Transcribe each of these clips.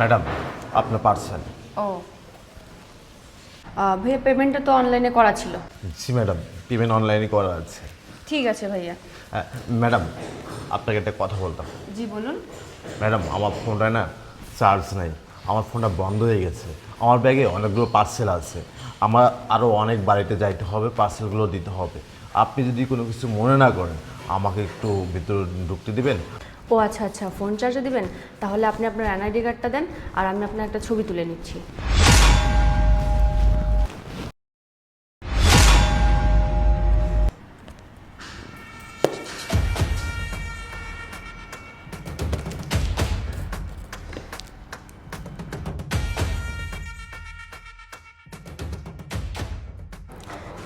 Madam, আপনার parcel. ও ভাইয়া, পেমেন্টটা তো অনলাইনে করা ছিল। জি ম্যাডাম, পেমেন্ট অনলাইনে করা আছে। ঠিক আছে ভাইয়া। ম্যাডাম, আপনাকে একটা কথা বলতাম। জি বলুন। ম্যাডাম, আমার ফোনটায় না চার্জ নাই, আমার ফোনটা বন্ধ হয়ে গেছে। আমার ব্যাগে অনেকগুলো পার্সেল আছে, আমার আরও অনেক বাড়িতে যাইতে হবে, পার্সেলগুলো দিতে হবে। আপনি যদি কোনো কিছু মনে না করেন, আমাকে একটু ভিতরে ঢুকতে দিবেন? ও আচ্ছা আচ্ছা, ফোন চার্জে দিবেন? তাহলে আপনি আপনার এনআইডি কার্ডটা দেন, আর আমি আপনার একটা ছবি তুলে নিচ্ছি।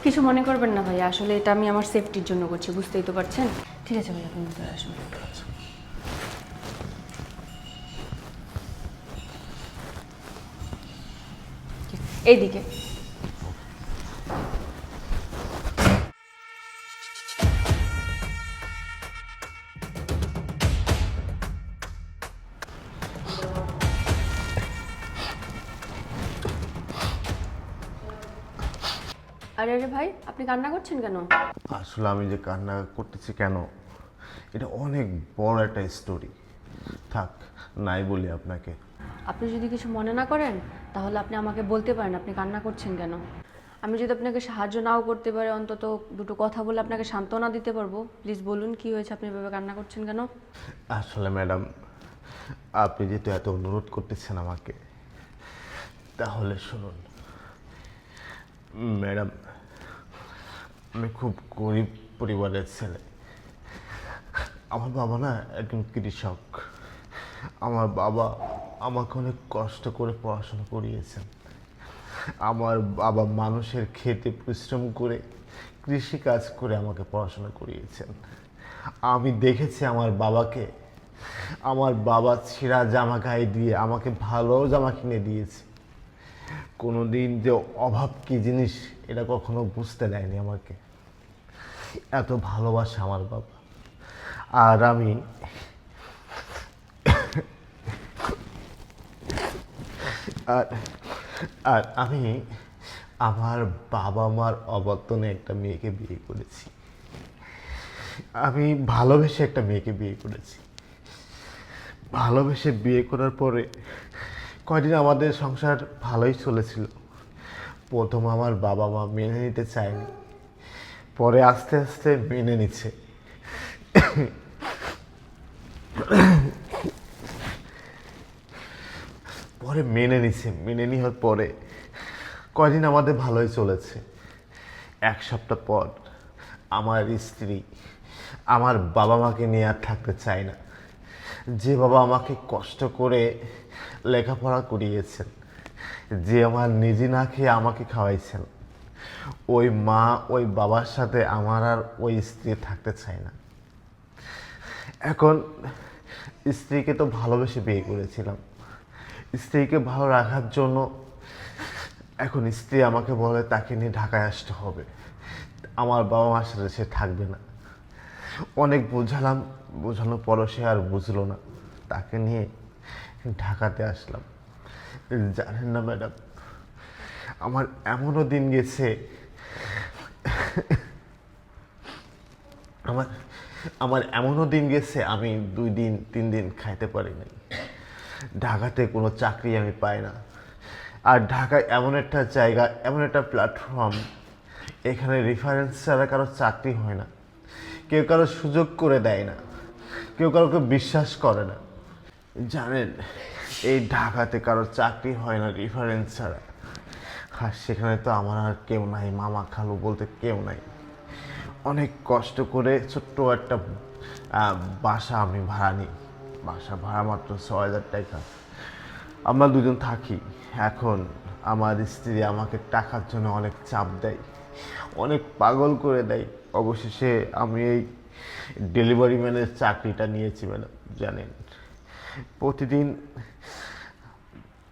কিছু মনে করবেন না ভাইয়া, আসলে এটা আমি আমার সেফটির জন্য করছি, বুঝতেই তো পারছেন। ঠিক আছে ভাইয়া, আপনি ভিতরে আসুন। এইদিকে। আরে আরে ভাই, আপনি কান্না করছেন কেন? আসলে আমি যে কান্না করতেছি কেন, এটা অনেক বড় একটা স্টোরি। থাক, নাই বলি আপনাকে। আপনি যদি কিছু মনে না করেন, তাহলে আপনি আমাকে বলতে পারেন আপনি কান্না করছেন কেন। আমি যদি আপনাকে সাহায্য নাও করতে পারি, অন্তত দুটো কথা বলে আপনাকে সান্ত্বনা দিতে পারবো। প্লিজ বলুন, কি হয়েছে, আপনি এভাবে কান্না করছেন কেন? আসলে ম্যাডাম, আপনি যেহেতু এত অনুরোধ করতেছেন আমাকে, তাহলে শুনুন। ম্যাডাম, আমি খুব গরিব পরিবারের ছেলে। আমার বাবা না একজন কৃষক। আমার বাবা আমাকে অনেক কষ্ট করে পড়াশোনা করিয়েছেন। আমার বাবা মানুষের খেতে পরিশ্রম করে কৃষি কাজ করে আমাকে পড়াশোনা করিয়েছেন। আমি দেখেছি আমার বাবা ছেঁড়া জামা গায়ে দিয়ে আমাকে ভালো জামা কিনে দিয়েছে। কোনোদিন যে অভাব কি জিনিস এটা কখনো বুঝতে দেয়নি আমাকে। এত ভালোবাসা আমার বাবা। আর আমি আর আর আমি আমার বাবা মার অবর্তনে একটা মেয়েকে বিয়ে করেছি। আমি ভালোবেসে একটা মেয়েকে বিয়ে করেছি। ভালোবেসে বিয়ে করার পরে কয়দিন আমাদের সংসার ভালোই চলেছিল। প্রথম আমার বাবা মা মেনে নিতে চায়নি, পরে আস্তে আস্তে মেনে নিচ্ছে। পরে মেনে নেওয়ার পরে কয়দিন আমাদের ভালোই চলেছে। এক সপ্তাহ পর আমার স্ত্রী আমার বাবা মাকে নিয়ে আর থাকতে চায় না। যে বাবা আমাকে কষ্ট করে লেখাপড়া করিয়েছেন, যে আমার নিজে না খেয়ে আমাকে খাওয়াইছেন, ওই মা ওই বাবার সাথে আমার আর ওই স্ত্রী থাকতে চায় না। এখন স্ত্রীকে তো ভালোবেসে বিয়ে করেছিলাম, স্ত্রীকে ভালো রাখার জন্য এখন স্ত্রী আমাকে বলে তাকে নিয়ে ঢাকায় আসতে হবে, আমার বাবা মার সাথে সে থাকবে না। অনেক বোঝালাম, বোঝানোর পরও সে আর বুঝলো না। তাকে নিয়ে ঢাকাতে আসলাম। জানেন না ম্যাডাম, আমার এমনও দিন গেছে, আমার আমার এমনও দিন গেছে আমি 2 দিন 3 দিন খাইতে পারি নাই। ঢাকাতে কোনো চাকরি আমি পাই না। আর ঢাকায় এমন একটা জায়গা, এমন একটা প্ল্যাটফর্ম, এখানে রেফারেন্স ছাড়া কারো চাকরি হয় না। কেউ কারো সুযোগ করে দেয় না, কেউ কারোকে বিশ্বাস করে না। জানেন, এই ঢাকাতে কারো চাকরি হয় না রেফারেন্স ছাড়া। আর সেখানে তো আমার আর কেউ নাই, মামা খালু বলতে কেউ নাই। অনেক কষ্ট করে ছোট্ট একটা বাসা আমি ভাড়া নিই। বাসা ভাড়া মাত্র 6,000 টাকা। আমরা দুজন থাকি। এখন আমার স্ত্রী আমাকে টাকার জন্য অনেক চাপ দেয়, অনেক পাগল করে দেয়। অবশেষে আমি এই ডেলিভারি ম্যানের চাকরিটা নিয়েছি ম্যাডাম। জানেন, প্রতিদিন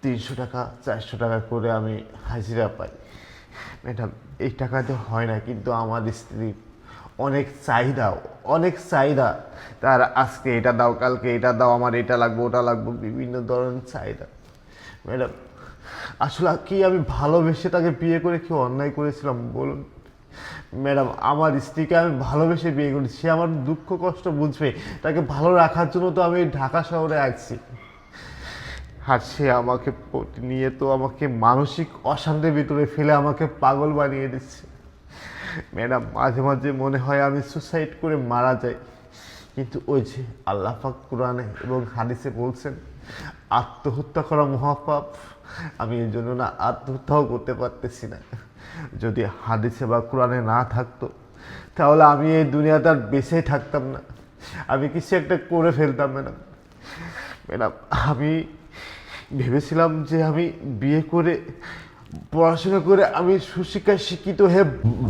300 টাকা 400 টাকা করে আমি হাজিরা পাই ম্যাডাম। এই টাকাতে হয় না, কিন্তু আমার স্ত্রীর অনেক চাহিদা, অনেক চাহিদা। তার আজকে এটা দাও, কালকে এটা দাও, আমার এটা লাগবে, ওটা লাগবে, বিভিন্ন ধরনের চাহিদা। ম্যাডাম আসলে কি আমি ভালোবেসে তাকে বিয়ে করে কি অন্যায় করেছিলাম বলুন? ম্যাডাম আমার স্ত্রীকে আমি ভালোবেসে বিয়ে করেছি, সে আমার দুঃখ কষ্ট বুঝবে, তাকে ভালো রাখার জন্য তো আমি ঢাকা শহরে আসছি। আর সে আমাকে প্রতিনিয়ত আমাকে মানসিক অশান্তির ভিতরে ফেলে আমাকে পাগল বানিয়ে দিচ্ছে। ম্যাডাম মাঝে মাঝে মনে হয় আমি সুসাইড করে মারা যাই, কিন্তু ওই যে আল্লাহ পাক কোরআনে এবং হাদিসে বলছেন আত্মহত্যা করা মহাপাপ, আমি এই জন্য না আত্মহত্যাও করতে পারতেছি না। যদি হাদিসে বা কোরআনে না থাকতো তাহলে আমি এই দুনিয়াতে আর বেঁচেই থাকতাম না, আমি কিছু একটা করে ফেলতাম। ম্যাডাম ম্যাডাম আমি ভেবেছিলাম যে আমি বিয়ে করে পড়াশোনা করে আমি সুশিক্ষায় শিক্ষিত হয়ে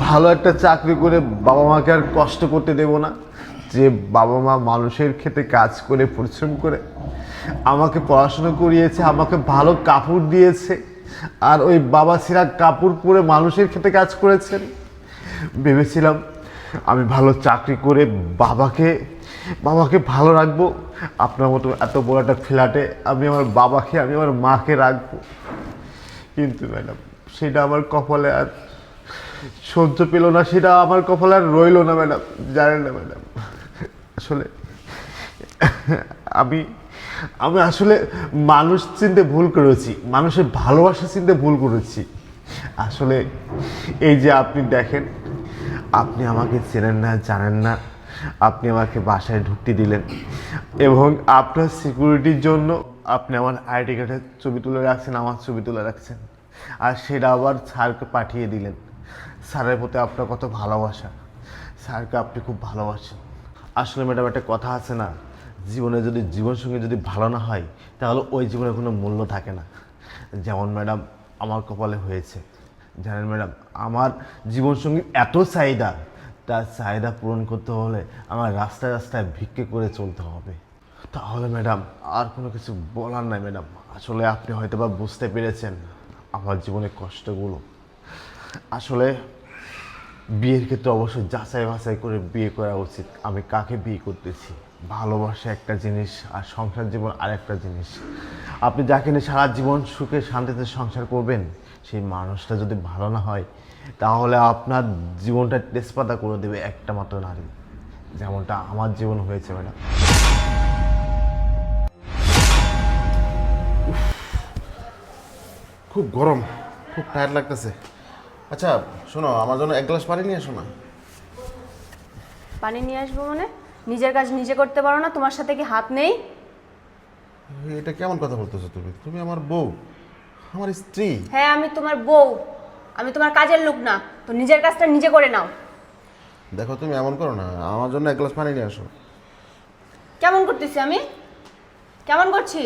ভালো একটা চাকরি করে বাবা মাকে আর কষ্ট করতে দেব না। যে বাবা মা মানুষের ক্ষেতে কাজ করে পরিশ্রম করে আমাকে পড়াশোনা করিয়েছে, আমাকে ভালো কাপড় দিয়েছে, আর ওই বাবা ছেঁড়া কাপড় পরে মানুষের ক্ষেতে কাজ করেছেন। ভেবেছিলাম আমি ভালো চাকরি করে বাবাকে ভালো রাখবো, আপনার মতো এত বড় একটা ফ্ল্যাটে আমি আমার বাবাকে আমি আমার মাকে রাখবো। কিন্তু ম্যাডাম সেটা আমার কপালে আর সহ্য পেল না, সেটা আমার কপালে আর রইল না। ম্যাডাম জানেন না ম্যাডাম, আসলে আমি আমি আসলে মানুষ চিনতে ভুল করেছি, মানুষের ভালোবাসা চিনতে ভুল করেছি। আসলে এই যে আপনি দেখেন, আপনি আমাকে চেনেন না, জানেন না, আপনি আমাকে বাসায় ঢুকতে দিলেন এবং আপনার সিকিউরিটির জন্য আপনি আমার আইডি কার্ডের ছবি তুলে রাখছেন, আমার ছবি তুলে রাখছেন, আর সেটা আবার স্যারকে পাঠিয়ে দিলেন। স্যারের প্রতি আপনার কত ভালোবাসা, স্যারকে আপনি খুব ভালোবাসেন। আসলে ম্যাডাম একটা কথা আছে না, জীবনে যদি জীবনসঙ্গী যদি ভালো না হয় তাহলে ওই জীবনে কোনো মূল্য থাকে না। যেমন ম্যাডাম আমার কপালে হয়েছে, জানেন ম্যাডাম আমার জীবনসঙ্গীর এত চাহিদা, তার চাহিদা পূরণ করতে হলে আমার রাস্তায় রাস্তায় ভিক্ষে করে চলতে হবে। তাহলে ম্যাডাম আর কোনো কিছু বলার নাই ম্যাডাম। আসলে আপনি হয়তো বা বুঝতে পেরেছেন আমার জীবনের কষ্টগুলো। আসলে বিয়ের ক্ষেত্রে অবশ্যই যাচাই বাছাই করে বিয়ে করা উচিত। আমি কাকে বিয়ে করতেছি, ভালোবাসা একটা জিনিস আর সংসার জীবন আর একটা জিনিস। আপনি যাকে নিয়ে সারা জীবন সুখে শান্তিতে সংসার করবেন, সেই মানুষটা যদি ভালো না হয় তাহলে আপনার জীবনটা তেজপাতা করে দেবে একটা মাত্র নারী, যেমনটা আমার জীবন হয়েছে ম্যাডাম। খুব গরম, খুব টায়ার্ড লাগতেছে। আচ্ছা শোনো, আমার জন্য এক গ্লাস পানি নিয়ে আসো না। পানি নিয়ে আসবো মানে? নিজের কাজ নিজে করতে পারো না? তোমার সাথে কি হাত নেই? এটা কেমন কথা বলতেছো তুমি? তুমি আমার বউ, আমার স্ত্রী। হ্যাঁ আমি তোমার বউ, আমি তোমার কাজের লোক না, তো নিজের কাজটা নিজে করে নাও। দেখো তুমি এমন করো না, আমার জন্য এক গ্লাস পানি নিয়ে আসো। কেমন করতেছি আমি? কেমন করছি?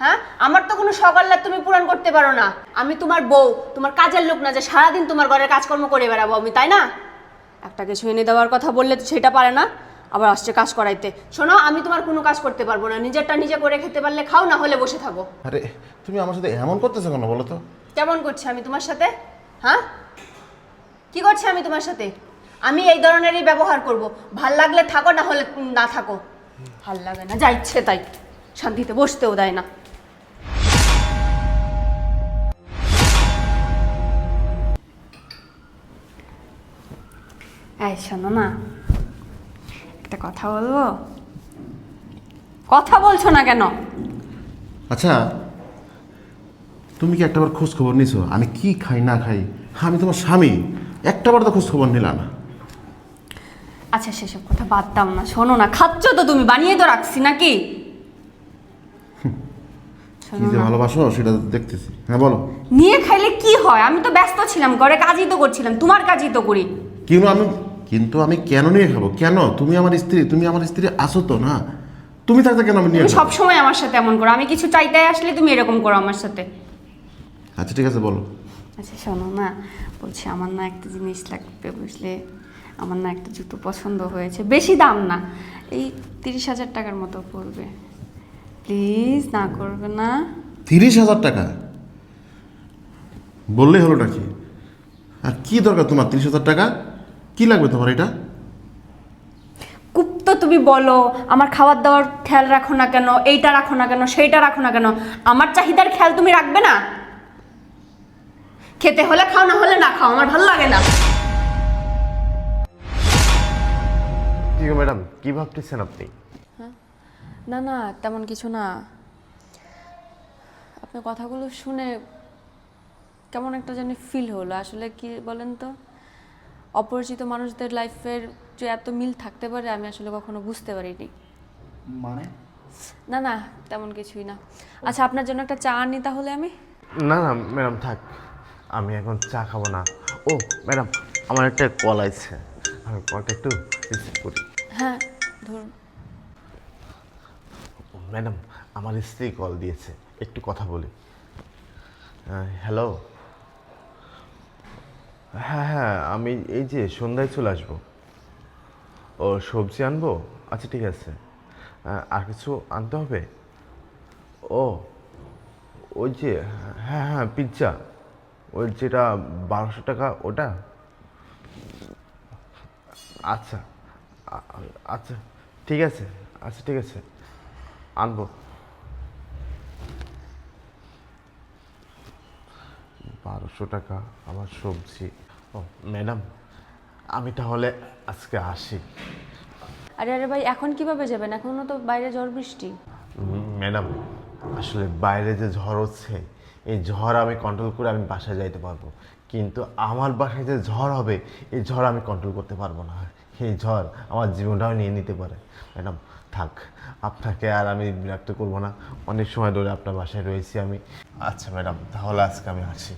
হ্যাঁ আমার তো কোনো সকাল্লা তুমি পূরণ করতে পারো না। আমি তোমার বউ, তোমার কাজের লোক না যে সারাদিন তোমার ঘরের কাজকর্ম করে বেড়াবো আমি, তাই না? একটা কিছু এনে দেওয়ার কথা বললে তো সেটা পারে না, আবার আসছে কাজ করাইতে। শোনো আমি তোমার কোনো কাজ করতে পারবো না, নিজেরটা নিজে করে খেতে পারলে খাও, না হলে বসে থাকো। আরে তুমি আমার সাথে এমন করতেছো কেন বলো তো? কেমন করছি আমি তোমার সাথে? হ্যাঁ কি করছি আমি তোমার সাথে? আমি এই ধরনেরই ব্যবহার করব, ভাল লাগলে থাকো, না হলে না থাকো। ভাল লাগে না যা ইচ্ছে তাই, শান্তিতে বসতেও দেয় না। এই শোনো না, একটা কথা বলবো? কথা বলছো না কেন? আচ্ছা তুমি কি একটাবার খোঁজ খবর নিছো আমি কি খাই না খাই? আমি তোমার স্বামী, একটাবার তো খোঁজ খবর নিলা না। আচ্ছা সেসব কথা বাদ দাও না, শোনো না, খাচ্ছ তো তুমি, বানিয়ে তো রাখছি নাকি? কি যে ভালোবাসো সেটা দেখতেছি। হ্যাঁ বলো। নিয়ে খাইলে কি হয়? আমি তো ব্যস্ত ছিলাম, ঘরে কাজই তো করছিলাম, তোমার কাজই তো করি। কিন্তু আমি কেন নিয়ে খাবো? কেন? তুমি আমার স্ত্রী, তুমি আমার স্ত্রী আসো তো না, তুমি থাকতে কেন আমি নিয়ে তুমি খাবো? সবসময় আমার সাথে এমন করো, আমি কিছু চাইতে আসলে তুমি এরকম করো আমার সাথে। আচ্ছা ঠিক আছে বলো। আচ্ছা শোনো না, বলছি আমার না একটা জিনিস লাগবে বুঝলে, আমার না একটা জুতো পছন্দ হয়েছে, বেশি দাম না, এই 30,000 টাকার মতো পড়বে, প্লিজ না করবে না? 30,000 টাকা বললেই হলো নাকি? আর কি দরকার তোমার 30,000 টাকা? কি লাগবে তোমার এটা? গুপ্ত তো তুমি বলো আমার খাবার দাবার খেয়াল রাখো না কেন, এইটা রাখো না কেন, সেইটা রাখো না কেন, আমার চাহিদার খেয়াল তুমি রাখবে না? খেতে হলে খাও, না হলে না খাও, আমার ভালো লাগে না। ঠিক আছে ম্যাডাম, কি ভাবতেছেন আপনি? না না, তেমন কিছু না। আপনার কথাগুলো শুনে কেমন একটা জানি ফিল হলো। আসলে কি বলেন তো, অপরিচিত মানুষদের লাইফের যে এত মিল থাকতে পারে আমি আসলে কখনো বুঝতে পারিনি। মানে না না, তেমন কিছুই না। আচ্ছা, আপনার জন্য একটা চা আনি তাহলে আমি। না না ম্যাডাম থাক, আমি এখন চা খাবো না। ও ম্যাডাম, আমার একটা কল আছে, আমি কলটা একটু রিসিভ করি। হ্যাঁ ধরুন। ম্যাডাম, আমার স্ত্রী কল দিয়েছে, একটু কথা বলি। হ্যালো। হ্যাঁ হ্যাঁ, আমি এই যে সন্ধ্যায় চলে আসবো। ও সবজি আনবো, আচ্ছা ঠিক আছে। আর কিছু আনতে হবে? ও ওই যে, হ্যাঁ হ্যাঁ পিৎজা, ওই যেটা 1200 টাকা ওটা। আচ্ছা আচ্ছা ঠিক আছে, আচ্ছা ঠিক আছে, আনবো। 1200 টাকা আমার সবজি। ও ম্যাডাম, আমি তাহলে আজকে আসি। আরে আরে ভাই, এখন কিভাবে যাবেন? এখনো তো বাইরে ঝড় বৃষ্টি। ম্যাডাম, আসলে বাইরে যে ঝড় হচ্ছে, এই ঝড় আমি কন্ট্রোল করে আমি বাসায় যাইতে পারবো, কিন্তু আমার বাসায় যে ঝড় হবে এই ঝড় আমি কন্ট্রোল করতে পারবো না। এই ঝড় আমার জীবনটাও নিয়ে নিতে পারে। ম্যাডাম থাক, আপনাকে আর আমি বিরক্ত করবো না, অনেক সময় ধরে আপনার বাসায় রয়েছি আমি। আচ্ছা ম্যাডাম, তাহলে আজকে আমি আসি।